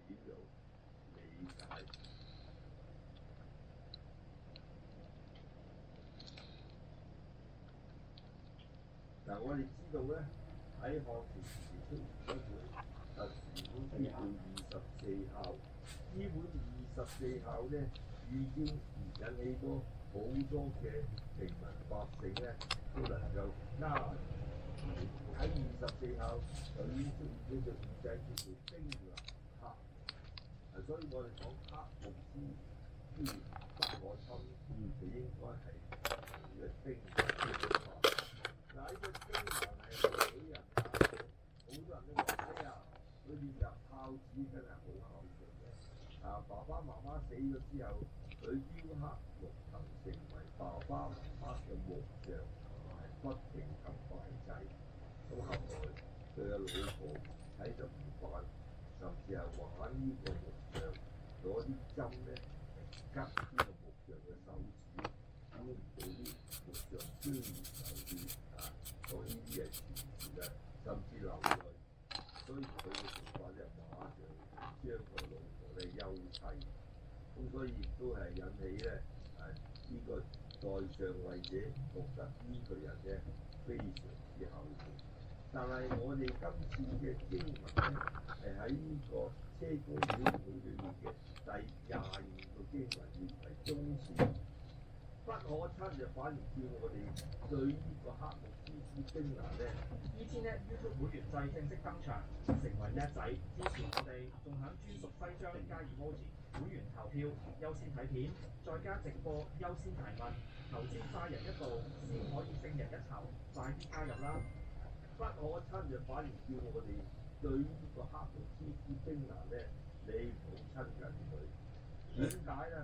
點樣理解。嗱，我哋知道咧，喺漢朝時期出現一本特殊本書叫《24孝》，呢本《24孝》咧已經引起咗好多嘅平民百姓咧都能夠喺《24孝》就已經出現呢個古仔叫做丁南克。所以我哋講克木之之不可侵，就應該係呢個丁南。嗱，呢個丁南係女人打咗，好多人都話：哎呀，佢練習孝子真係好孝順嘅。爸爸媽媽死咗之後，佢雕刻木頭成為爸爸媽媽嘅木像，係不停咁拜祭。咁後來佢嘅老婆睇就唔慣，甚至係玩呢個木像，攞啲針咧嚟拮呢個木像嘅手指，估唔到啲木像居然流血所以呢啲係傳説啊，甚至流淚。所以佢嘅做法咧，馬上將個老婆咧休妻。咁所以亦都係引起咧呢個在上位者覺得呢個人咧非常之孝順。但係我哋今次嘅經文咧係喺呢個車公廟會裏面嘅第22個經文列為宗祠。不可親就反而叫我哋對呢個克木之子丁南咧，呢天呢 YouTube 會員制正式登場，成為叻仔。之前我哋仲響專屬徽章加 emoji， 會員投票優先睇片，再加直播優先提問，投資快人一步先可以勝人一籌，快啲加入啦！不可親就反而叫我哋對呢個克木之子丁南咧，你唔好親近佢。點解咧？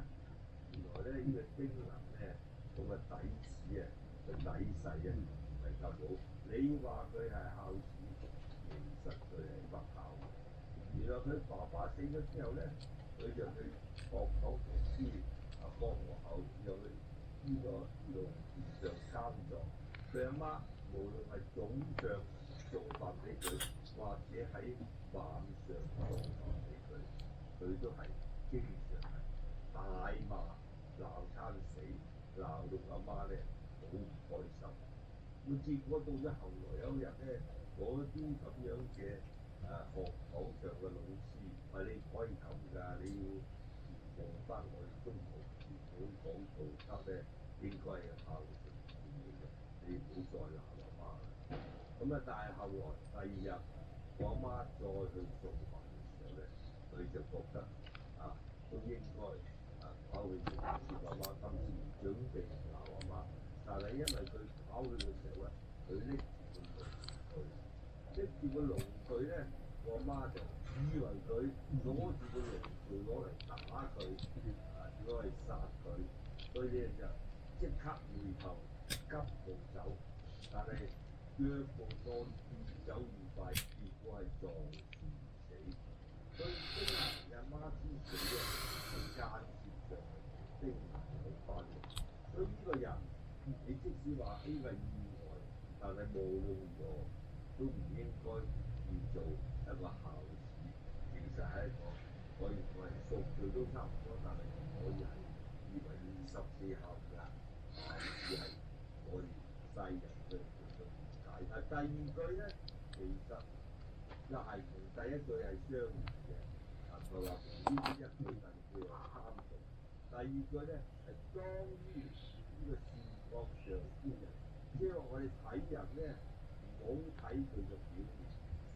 原來咧呢個丁南咧，咁嘅底子啊，個底勢啊唔係咁好。你話佢係孝子，其實佢係不孝嘅。原來佢爸爸死咗之後咧，佢就去學口讀書，幫學口，又去呢個農田上耕作。佢阿媽無論係早上送飯俾佢，或者喺晚上送飯俾佢，佢都係經常係大罵鬧餐死，鬧到阿媽咧好唔開心。咁結果到咗後來有一日咧，嗰啲咁樣嘅學口上嘅老師話：你唔可以咁㗎，你要用翻我哋中國傳統講道德咧，應該係孝順父母嘅，你唔好再鬧阿媽啦。咁但係後來第二日，我阿媽再去送飯嘅時候咧，佢就覺得都應該考慮接阿媽，今次唔準備鬧阿媽，但係因為佢考慮嘅時候咧，佢拎住個農具咧，我阿媽就以為佢攞住個農具攞嚟打佢，攞嚟殺佢，所以咧就即刻回頭急步走，但係腳步當越走越快，結果係撞樹死。所以丁南嘅媽之死咧，係間接上係丁南有關嘅。所以呢個人，你即使話呢個意外，但係無論如何都唔應該叫做一個孝子。其實係一個可以講係數據都差唔多，但係唔可以係以為24孝㗎，只係我哋世人對佢嘅誤解。第二句咧，其實又係同第一句係相連嘅。佢話呢一句第二句係參讀。第二句咧係當於呢個視覺上觀人，即係我哋睇人咧，唔好睇佢嘅表面，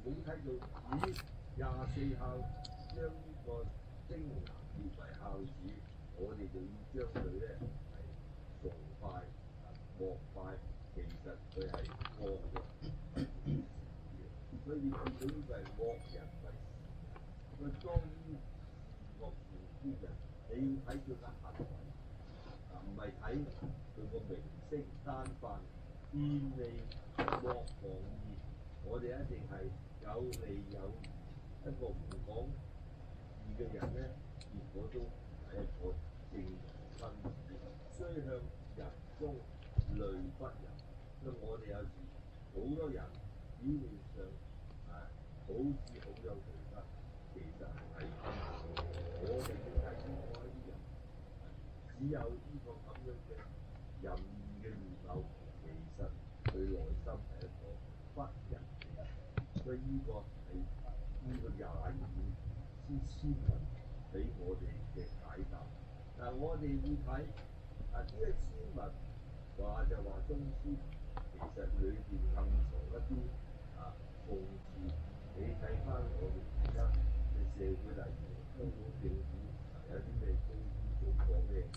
唔好睇到24孝將呢個丁南列為孝子，我哋就要將佢咧係崇拜膜拜，其實佢係惡嘅。所以你見到呢個係惡人為善，佢當於視覺上觀人，你要睇佢嘅行為，唔係睇佢個名聲單泛，見利莫忘義。我哋一定係有利有義，一個唔講義嘅人咧，結果都係一個正人君子。雖向人忠，累不仁。所以我哋有時好多人表面上好似好有道德，其實係喺只有呢個咁樣嘅任意嘅亂鬥，其實佢內心係一個不仁嘅人，所以呢個係呢個22先文俾我哋嘅解答。但係我哋會睇呢個先文話就話中書，其實裏邊暗藏一啲諷刺。你睇翻我哋而家嘅社會例如香港政府有啲咩公司做過咩嘢，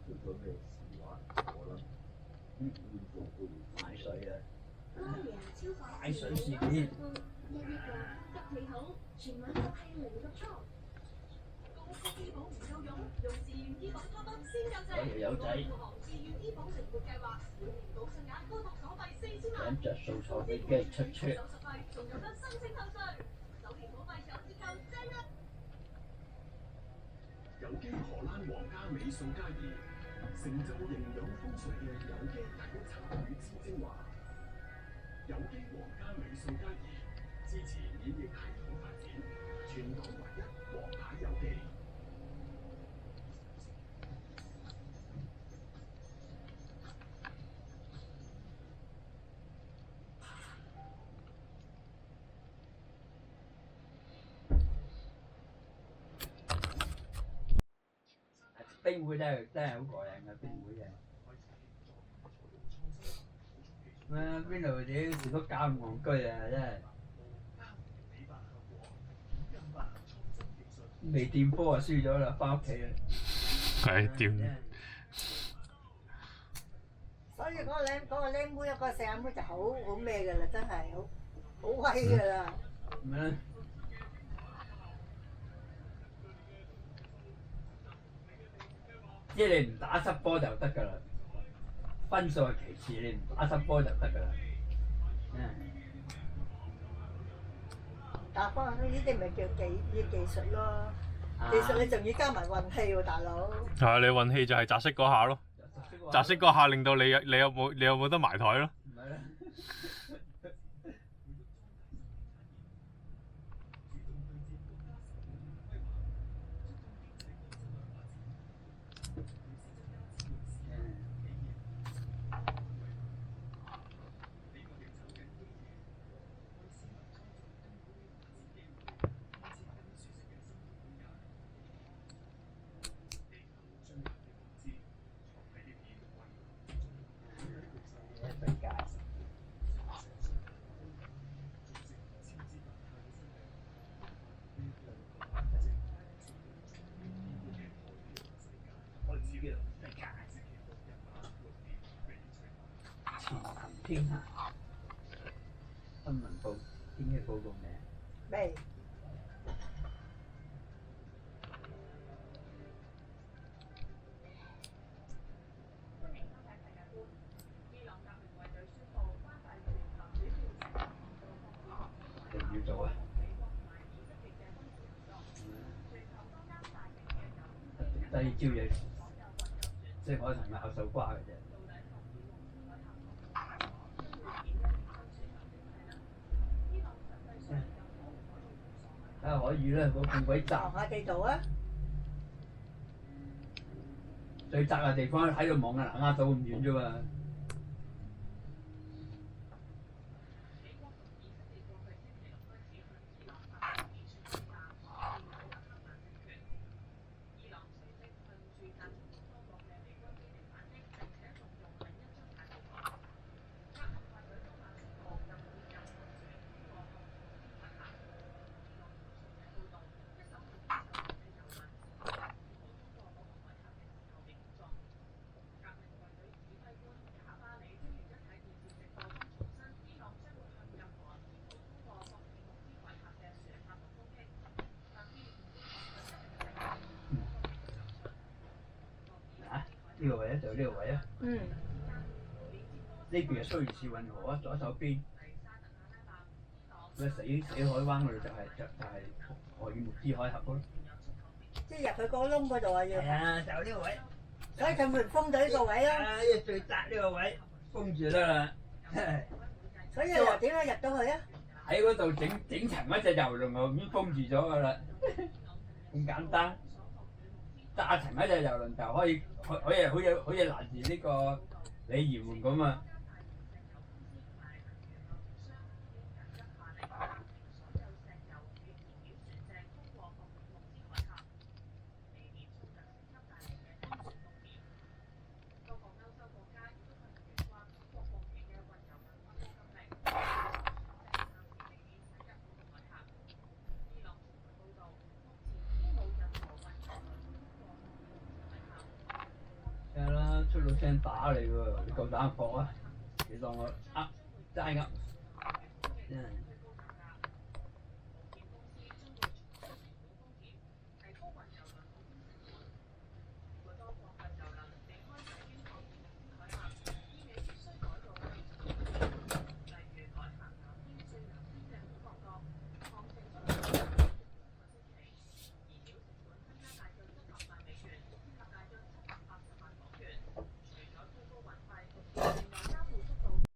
出咗咩事話，我諗啲觀眾都會買水啊！買水事件。一億個急氣好，全晚就係零個倉。公司醫保唔夠用，用自願醫保 top up 先夠正。有友仔。自願醫保靈活計劃，每年保信額高達港幣4000萬。想着數坐飛機出出。手續費仲有得申請扣稅，首期保費有折扣正啊！有機荷蘭皇家美素佳怡，成就營養豐碩嘅有機體茶與之精華。有機皇家美素佳怡支持免疫系統發展，全港唯一黃牌有機。冰會真係好過癮嘅，冰會嘅。邊度啲士多搞咁戇居啊！真係。未掂波就輸咗啦，翻屋企啦。係掂。所以嗰個僆妹一個細眼妹就好咩㗎啦，真係好威㗎啦。咩？即係你唔打濕波就得㗎啦，分數係其次，你唔打濕波就得㗎啦。打波呢啲咪叫技術咯，技術你仲要加埋運氣喎，大佬。係啊，你運氣就係擲色嗰下咯，擲色嗰下令到你有冇得埋台咯。天下新聞報天氣報告名未？要做啊！第二朝嘢，即係我同佢咬手瓜嘅啫。可以啦，嗰咁鬼窄。望下地圖啊！最窄嘅地方喺度望啊，嗱，啱到咁遠啫嘛。呢個位啊，就呢個位啊。嗯。呢邊係蘇伊士運河啊，左手邊。嗰死海灣嗰度就係荷爾木茲海峽咯。即係入去個窿嗰度啊要。係啊，就呢個位。所以佢咪封到呢個位咯。啊，呢個最窄呢個位，封住得啦。所以又點解入到去啊？喺嗰度整層一隻遊龍河已經封住咗㗎啦，咁簡單。揸沉一隻遊輪就可以好似攔住呢個鯉魚門咁啊！梗係啦，出到聲打你喎，你夠膽放啊？你當我齋噏，真係。